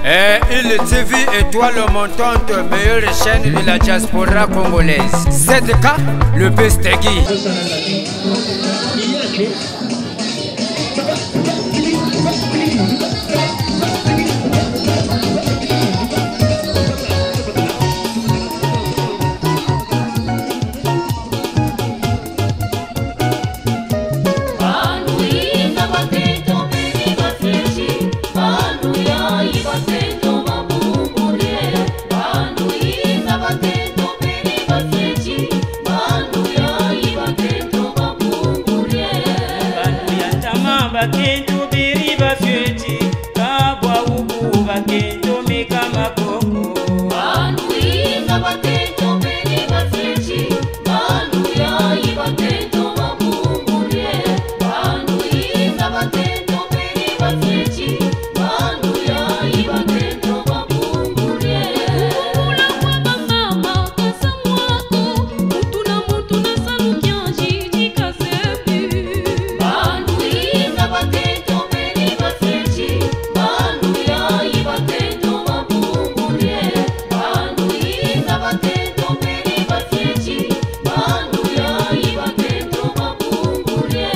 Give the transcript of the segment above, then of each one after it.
Il TV étoile montante, meilleure chaîne de la diaspora congolaise. ZK, le Bestegui. Bakento beriba feti kabwa ubu bakento meka makoko Banuinga bakento beriba feti Banuya ibakento mabumbulie Banuinga bakento beriba feti Banuya ibakento mabumbulie Ukula kwa mama kasa mwako Mutuna mutuna salukia jiji kasepi Bakento beriba feti Banuya ibakento mabumbulie Banuinga bakento beriba feti Banuya ibakento mabumbulie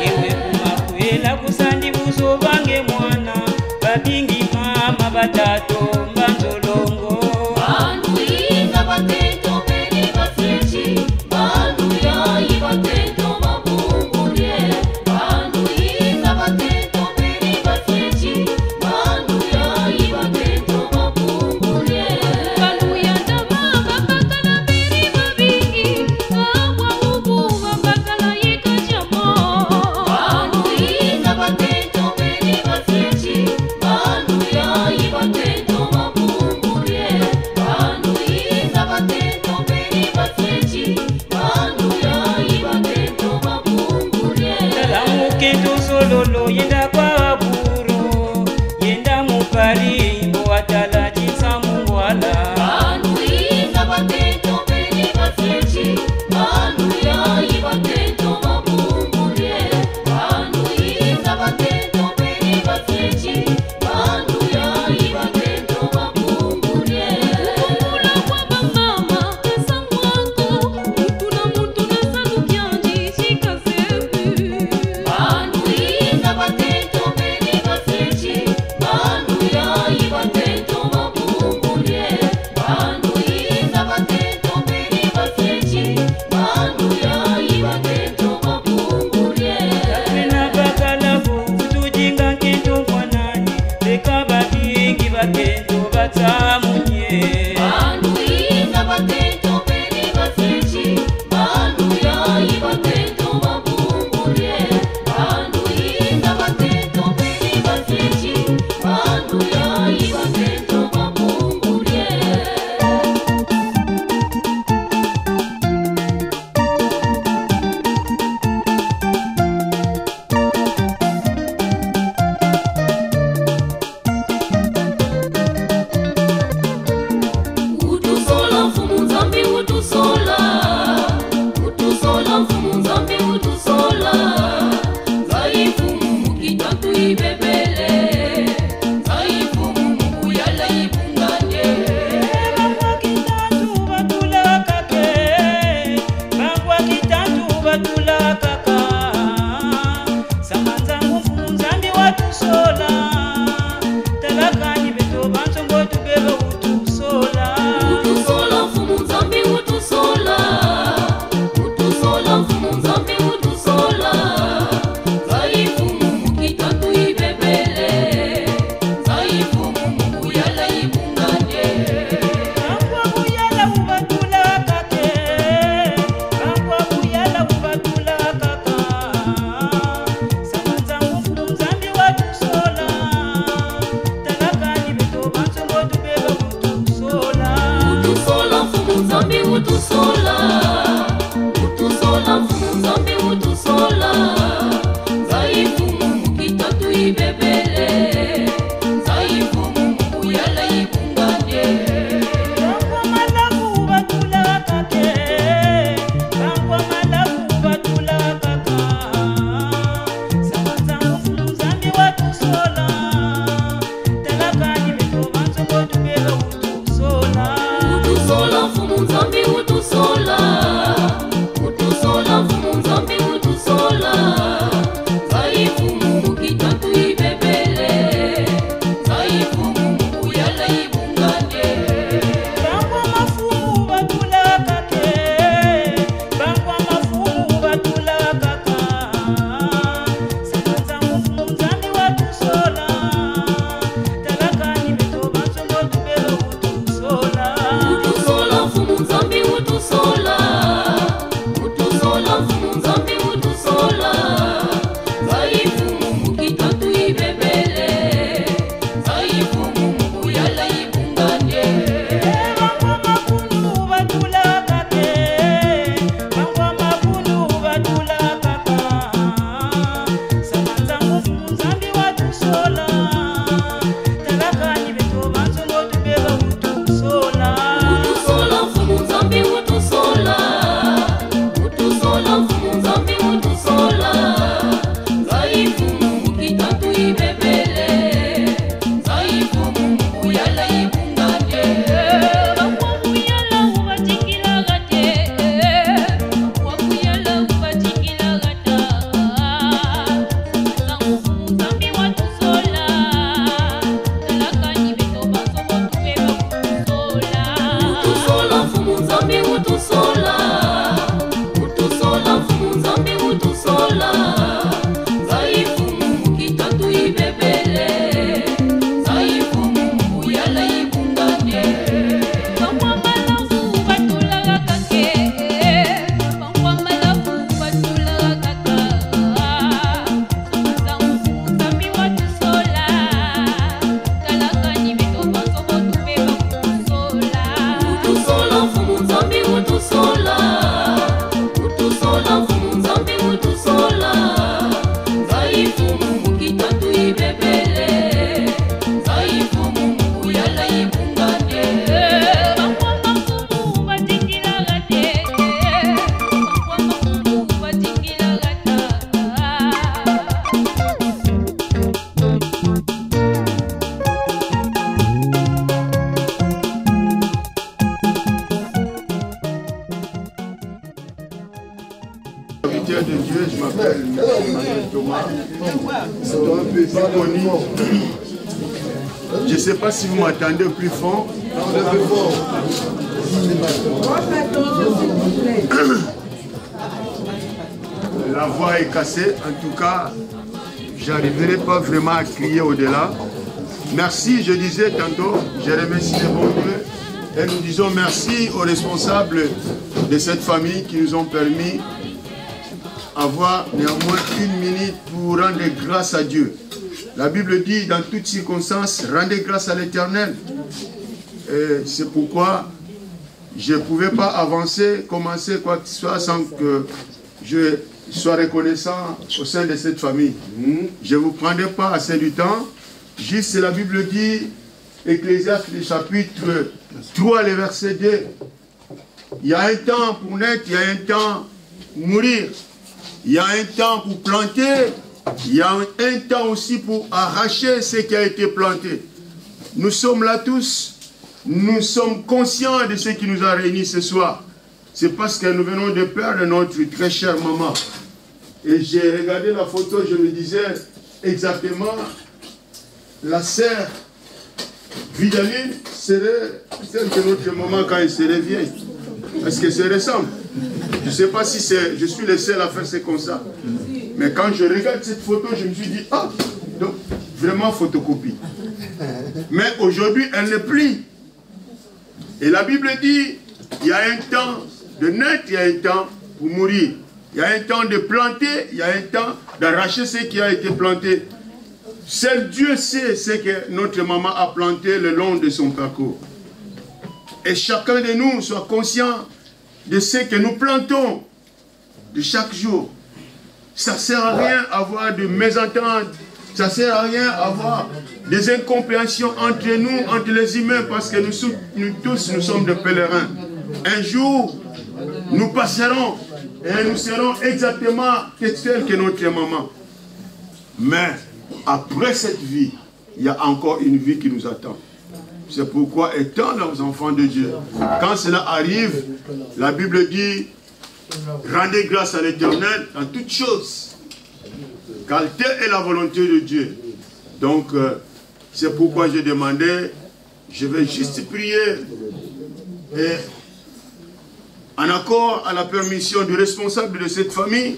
Ewe kumakwela kusandi buso bange mwana babingi mama batato mbanzolongo Banuinga bakento beriba feti Banuya ibakento mabumbulie Banuinga bakento beriba feti Banuya ibakento mabumbulie Banuya ndama bakala beriba bingi Kabwa ubu bakala yeka jamo Banuinga bakento beriba feti Banuya ibakento mabumbulie Banuinga bakento beriba feti Banuya ibakento mabumbulie Salamu kento sololo yenda kwa buru yenda mupari mbo watala jinsa mungwala Banuinga bakento beriba feti Banuya ibakento mabumbulie Banuinga bakento beriba feti Banuya ibakento mabumbulie Ukula kwa mama kasa mwako Mutuna mutuna salukia jiji kasepi Banuinga bakento beriba feti Banuya ibakento mabumbulie Banuinga bakento beriba feti Banuya ibakento mabumbulie Kapena bakala kutujinga kento mwanani Beka babingi bakento batamunye Banuinga bakento beriba feti Banuya ibakento mabumbulie Banuinga bakento beriba feti Banuya ibakento mabumbulie pas connu. Je ne sais pas si vous m'attendez plus fort. La voix est cassée. En tout cas, je n'arriverai pas vraiment à crier au-delà. Merci, je disais tantôt, je remercie le bon Dieu. Et nous disons merci aux responsables de cette famille qui nous ont permis d'avoir néanmoins une minute pour rendre grâce à Dieu. La Bible dit dans toutes circonstances, rendez grâce à l'Éternel. Et c'est pourquoi je ne pouvais pas avancer, commencer quoi que ce soit sans que je sois reconnaissant au sein de cette famille. Je ne vous prendrai pas assez du temps. Juste la Bible dit, Ecclésiaste chapitre 3, le verset 2. Il y a un temps pour naître, il y a un temps pour mourir. Il y a un temps pour planter, il y a un temps aussi pour arracher ce qui a été planté. Nous sommes là tous, nous sommes conscients de ce qui nous a réunis ce soir. C'est parce que nous venons de perdre notre très chère maman. Et j'ai regardé la photo, je me disais exactement, la sœur Vidaline serait celle que notre maman quand elle serait vieille. Est-ce que ça ressemble? Je ne sais pas si je suis le seul à faire c'est comme ça. Mais quand je regarde cette photo, je me suis dit, ah, donc vraiment photocopie. Mais aujourd'hui, elle n'est plus. Et la Bible dit, il y a un temps de naître, il y a un temps pour mourir. Il y a un temps de planter, il y a un temps d'arracher ce qui a été planté. Seul Dieu sait ce que notre maman a planté le long de son parcours. Et chacun de nous soit conscient de ce que nous plantons de chaque jour. Ça ne sert à rien d'avoir de mésententes. Ça ne sert à rien d'avoir des incompréhensions entre nous, entre les humains, parce que nous tous, nous sommes des pèlerins. Un jour, nous passerons et nous serons exactement tels que notre maman. Mais après cette vie, il y a encore une vie qui nous attend. C'est pourquoi, étant les enfants de Dieu, quand cela arrive, la Bible dit, rendez grâce à l'Éternel dans toutes choses, car telle est la volonté de Dieu. Donc, c'est pourquoi j'ai demandé, je vais juste prier, et en accord à la permission du responsable de cette famille,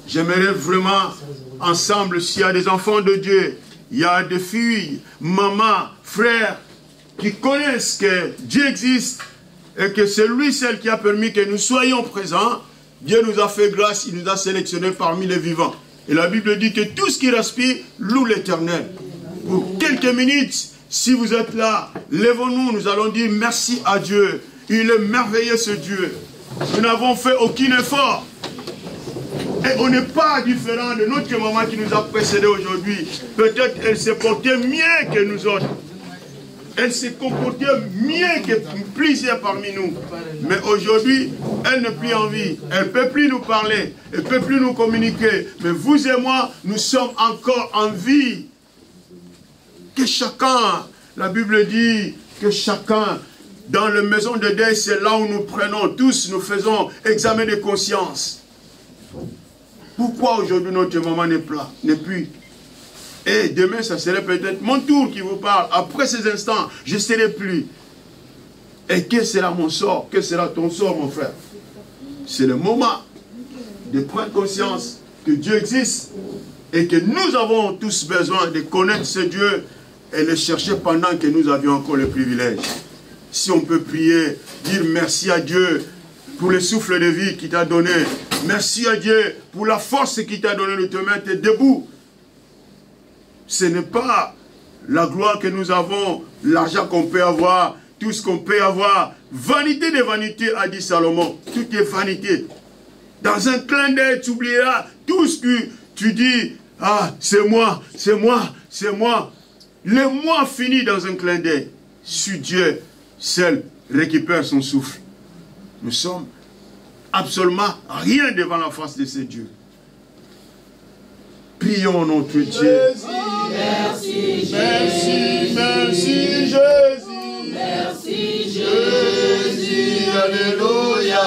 j'aimerais vraiment, ensemble, s'il y a des enfants de Dieu, il y a des filles, maman, frères, qui connaissent que Dieu existe et que c'est lui seul qui a permis que nous soyons présents. Dieu nous a fait grâce, il nous a sélectionnés parmi les vivants. Et la Bible dit que tout ce qui respire loue l'Éternel. Pour quelques minutes, si vous êtes là, lèvons-nous, nous allons dire merci à Dieu. Il est merveilleux ce Dieu. Nous n'avons fait aucun effort. Et on n'est pas différent de notre maman qui nous a précédés aujourd'hui. Peut-être elle s'est portée mieux que nous autres. Elle s'est comportée mieux que plusieurs parmi nous. Mais aujourd'hui, elle n'est plus en vie. Elle ne peut plus nous parler. Elle ne peut plus nous communiquer. Mais vous et moi, nous sommes encore en vie. Que chacun, la Bible dit, que chacun, dans la maison de deuil, c'est là où nous prenons tous, nous faisons examen de conscience. Pourquoi aujourd'hui notre maman n'est plus? Et demain, ça serait peut-être mon tour qui vous parle. Après ces instants, je ne serai plus. Et quel sera mon sort? Quel sera ton sort, mon frère? C'est le moment de prendre conscience que Dieu existe et que nous avons tous besoin de connaître ce Dieu et le chercher pendant que nous avions encore le privilège. Si on peut prier, dire merci à Dieu pour le souffle de vie qu'il t'a donné. Merci à Dieu pour la force qu'il t'a donné de te mettre debout. Ce n'est pas la gloire que nous avons, l'argent qu'on peut avoir, tout ce qu'on peut avoir. Vanité de vanité, a dit Salomon. Tout est vanité. Dans un clin d'œil, tu oublieras tout ce que tu dis. Ah, c'est moi, c'est moi, c'est moi. Le moi finit dans un clin d'œil. Si Dieu seul récupère son souffle. Nous sommes absolument rien devant la face de ce Dieu. Prions notre Dieu. Merci, merci, merci Jésus. merci Jésus. Alléluia.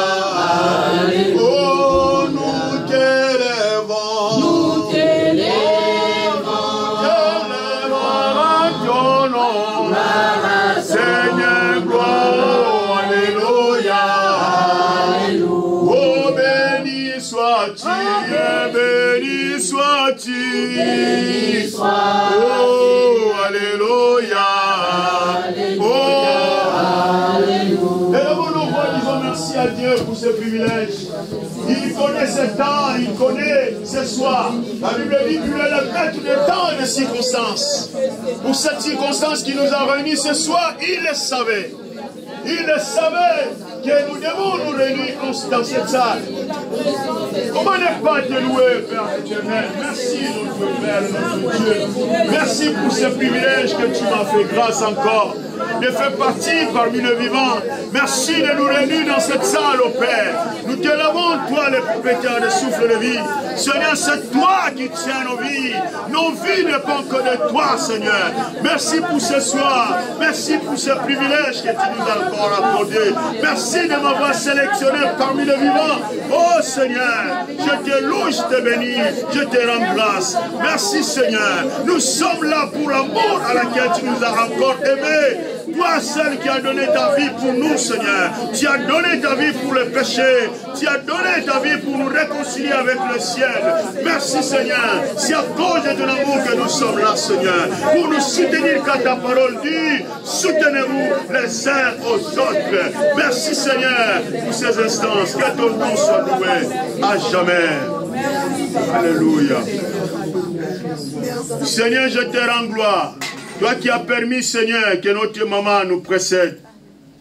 Alléluia. Oh, nous t'élèvons. Nous t'élèvons. sois-tu. Béni sois-tu. Oh, alléluia. Oh, alléluia. Élevons nos voix, disons merci à Dieu pour ce privilège. Il connaît ce temps, il connaît ce soir. La Bible dit qu'il est le maître de temps et de circonstances. Pour cette circonstance qui nous a réunis ce soir, il le savait. Il le savait que nous devons nous réunir dans cette salle. Comment ne pas te louer, Père éternel? Merci, notre Père, notre Dieu. Merci pour ce privilège que tu m'as fait grâce encore de faire partie parmi les vivants. Merci de nous réunir dans cette salle, ô Père. Nous te lavons, toi, le propriétaire de souffle de vie. Seigneur, c'est toi qui tiens nos vies. Nos vies ne dépendent que de toi, Seigneur. Merci pour ce soir. Merci pour ce privilège que tu nous as encore accordé. Merci de m'avoir sélectionné parmi les vivants. Oh Seigneur, je te loue, je te bénis, je te rends grâce. Merci Seigneur. Nous sommes là pour l'amour à laquelle tu nous as encore aimés. Toi seul qui as donné ta vie pour nous, Seigneur. Tu as donné ta vie pour le péché. Tu as donné ta vie pour nous réconcilier avec le ciel. Merci, Seigneur. C'est à cause de ton amour que nous sommes là, Seigneur. Pour nous soutenir quand ta parole dit, soutenez-vous les uns aux autres. Merci, Seigneur, pour ces instances. Que ton nom soit loué à jamais. Alléluia. Seigneur, je te rends gloire. Toi qui as permis, Seigneur, que notre maman nous précède.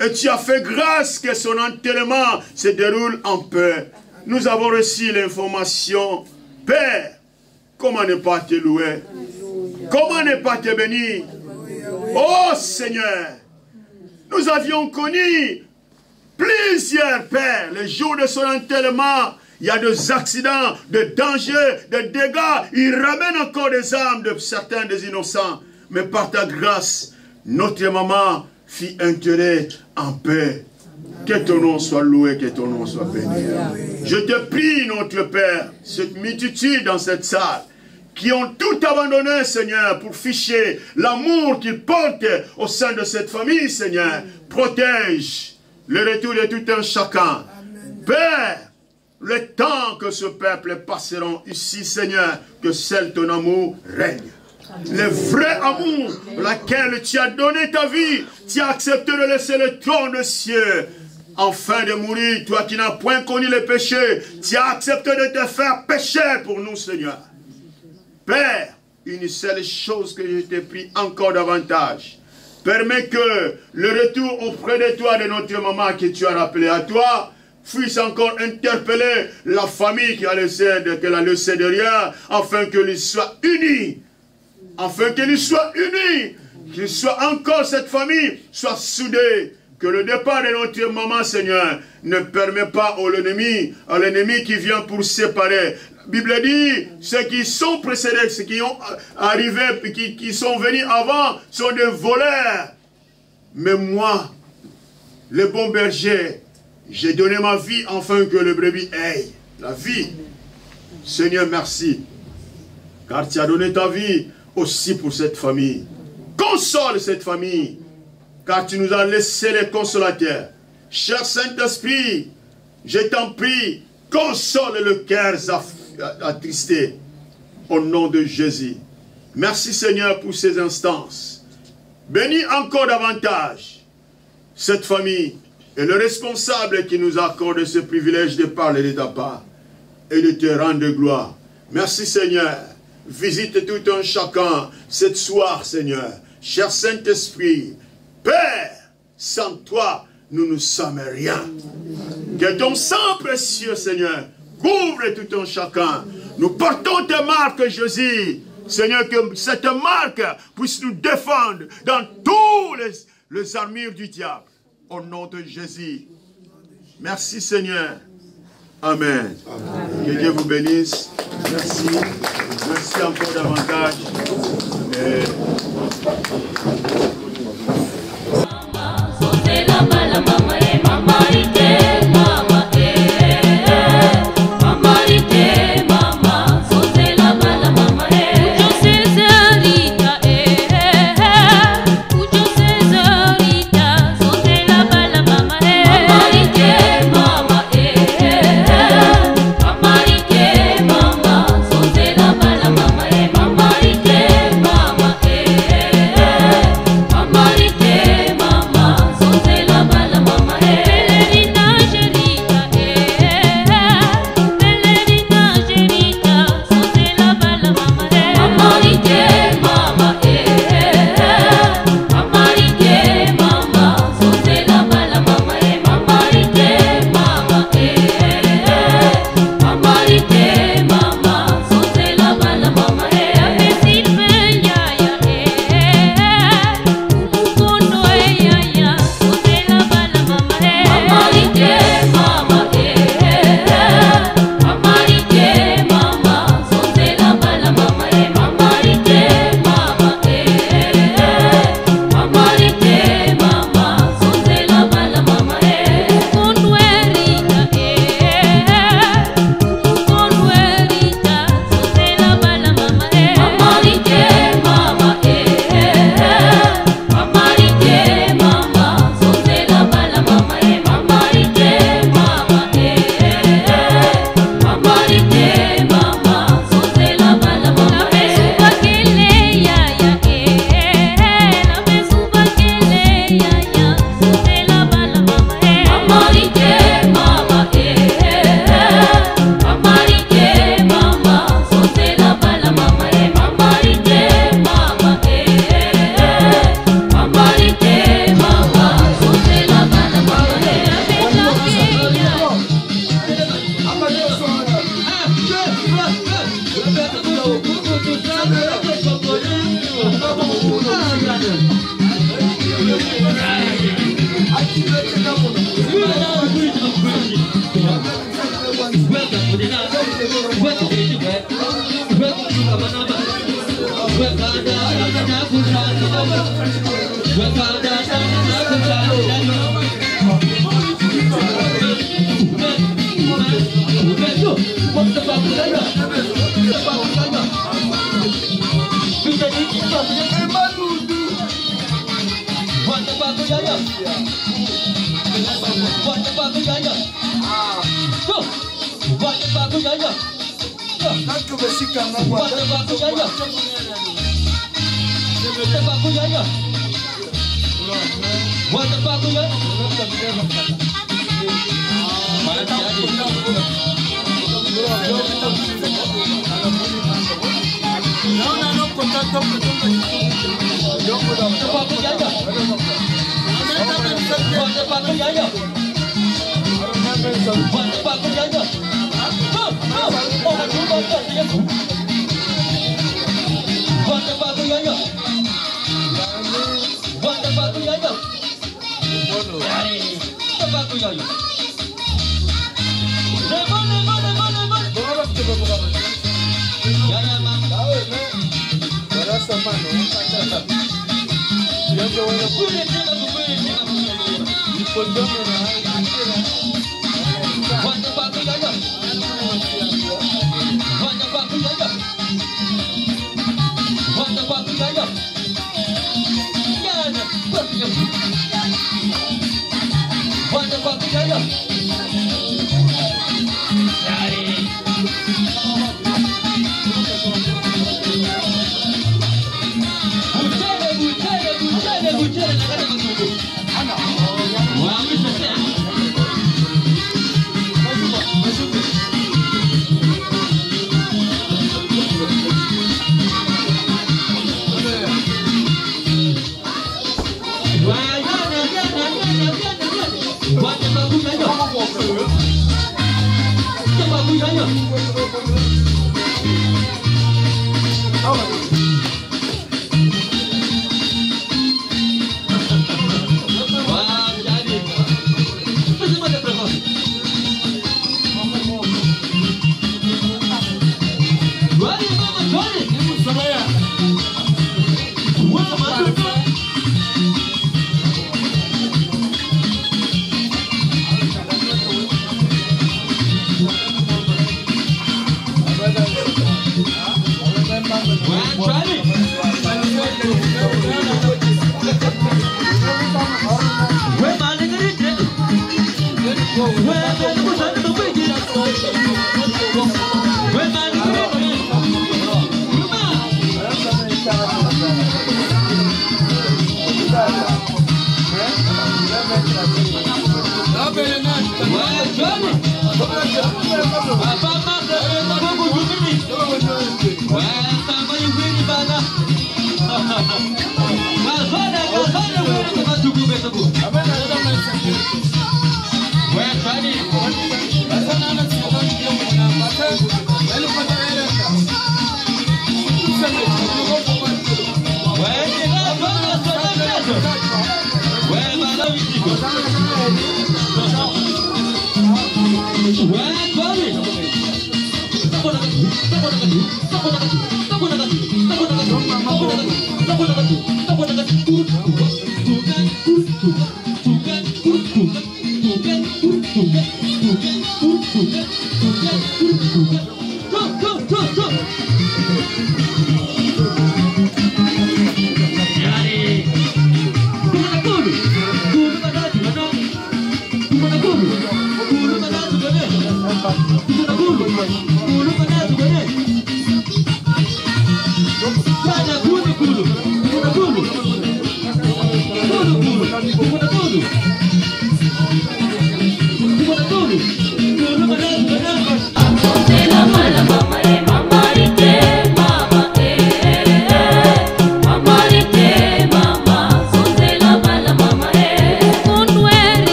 Et tu as fait grâce que son enterrement se déroule en paix. Nous avons reçu l'information. Père, comment ne pas te louer? Comment ne pas te bénir? Oh Seigneur, nous avions connu plusieurs pères. Le jour de son enterrement, il y a des accidents, des dangers, des dégâts. Il ramène encore des âmes de certains des innocents. Mais par ta grâce, notre maman fit enterrer en paix. Que ton nom soit loué, que ton nom soit béni. Je te prie, notre Père, cette multitude dans cette salle, qui ont tout abandonné, Seigneur, pour ficher l'amour qu'ils portent au sein de cette famille, Seigneur. Protège le retour de tout un chacun. Père, le temps que ce peuple passeront ici, Seigneur, que seul ton amour règne. Le vrai amour, laquelle tu as donné ta vie, tu as accepté de laisser le trône des cieux, afin de mourir, toi qui n'as point connu le péché, tu as accepté de te faire pécher pour nous, Seigneur. Père, une seule chose que je te prie encore davantage, permets que le retour auprès de toi, de notre maman que tu as rappelé à toi, puisse encore interpeller la famille qui a laissé, qu'elle a laissé derrière, afin qu'ils soient unis. Afin qu'ils soient unis, qu'il soit encore cette famille, soit soudée, que le départ de notre maman, Seigneur, ne permet pas à l'ennemi qui vient pour séparer. La Bible dit, ceux qui sont précédés, ceux qui ont arrivé, qui sont venus avant, sont des voleurs. Mais moi, le bon berger, j'ai donné ma vie afin que le brebis ait la vie. Seigneur, merci, car tu as donné ta vie aussi pour cette famille. Console cette famille, car tu nous as laissé les consolateurs. Cher Saint-Esprit, je t'en prie, console le cœur attristé, au nom de Jésus. Merci Seigneur pour ces instances. Bénis encore davantage cette famille et le responsable qui nous accorde ce privilège de parler de ta part et de te rendre gloire. Merci Seigneur. Visite tout un chacun cette soir, Seigneur. Cher Saint-Esprit, Père, sans toi, nous ne sommes rien. Que ton sang précieux, Seigneur, couvre tout un chacun. Nous portons tes marques, Jésus. Seigneur, que cette marque puisse nous défendre dans tous les armures du diable. Au nom de Jésus. Merci, Seigneur. Amen. Amen. Que Dieu vous bénisse. Merci. Merci encore davantage. Mama Guru,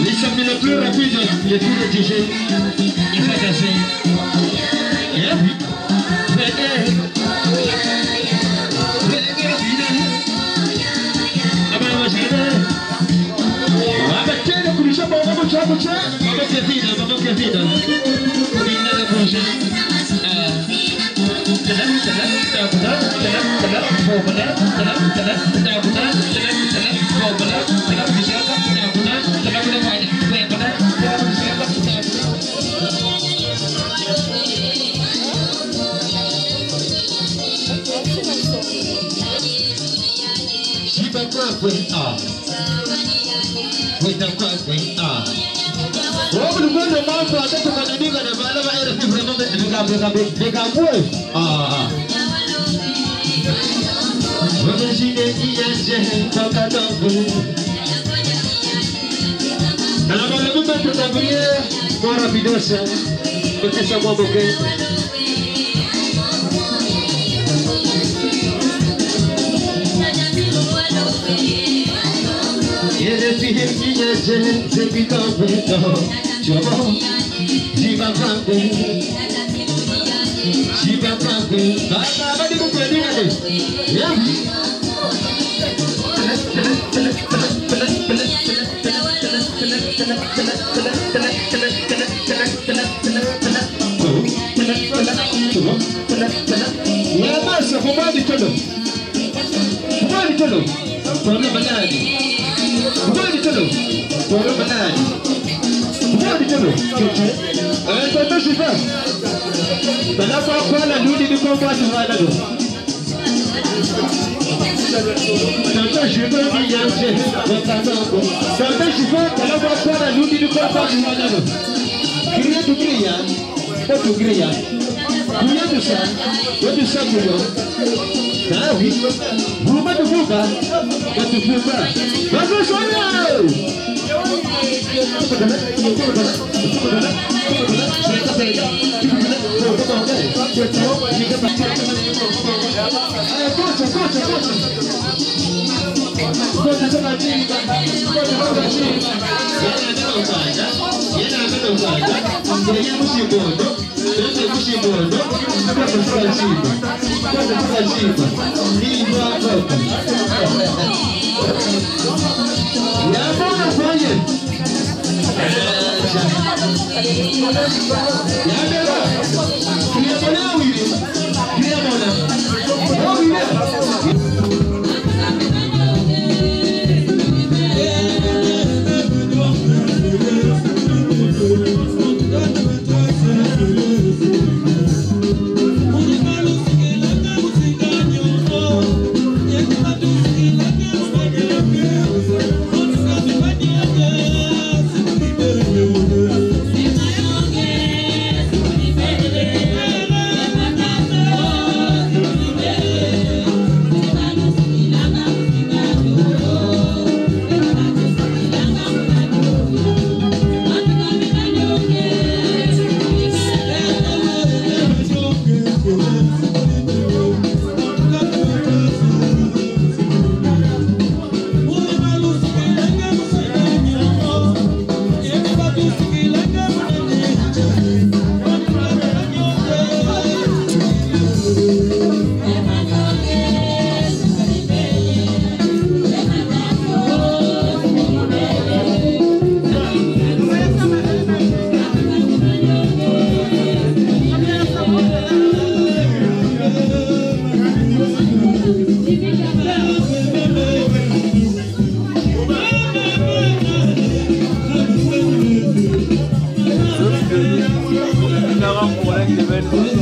Les sommes le plus rapide, les plus rédigés, il faut passer. Et puis,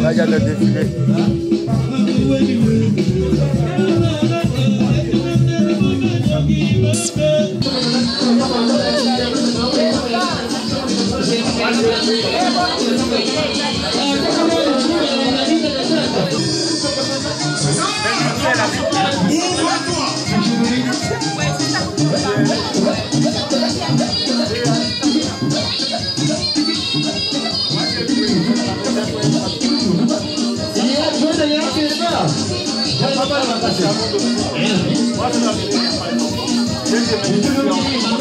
Regarde le défilé. Thank you.